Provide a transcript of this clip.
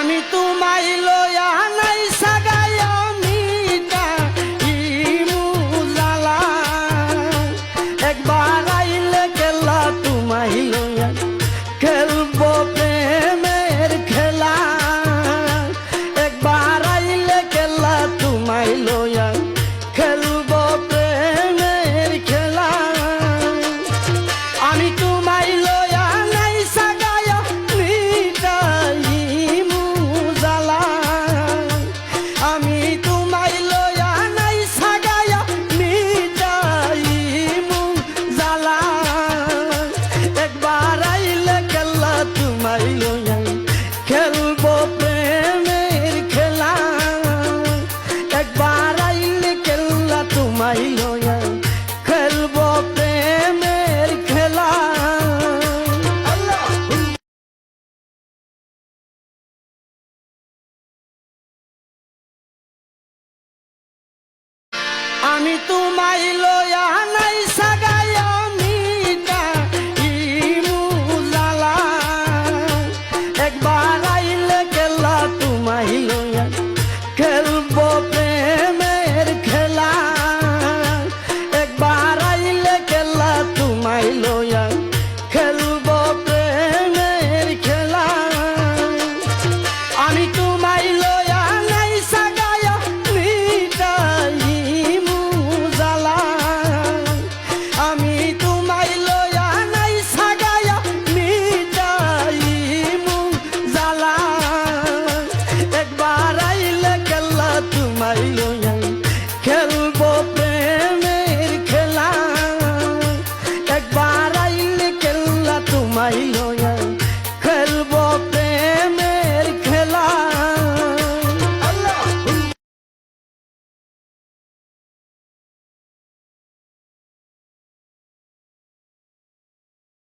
আমি তোমায় লয়া নাই সাগায় মিটা ইমুজালা একবার আইলে গেলা তোমায় লয়া খেলবো প্রেমের খেলা একবার আইলে গেলা তোমায় লয়া খেলবো প্রেমের খেলা আমি তোমায় লয়া নাই সাগায় মিটাই মুজালা আমি তোমায় লয়া নাই সাগায় মিটাই মুজালা একবার আইলে গেলা তোমায় লয়া খেলবো প্রেমের খেলা একবার আইলে গেলা তোমায় লয়া খেলবো প্রেমের খেলা আমি তোমায়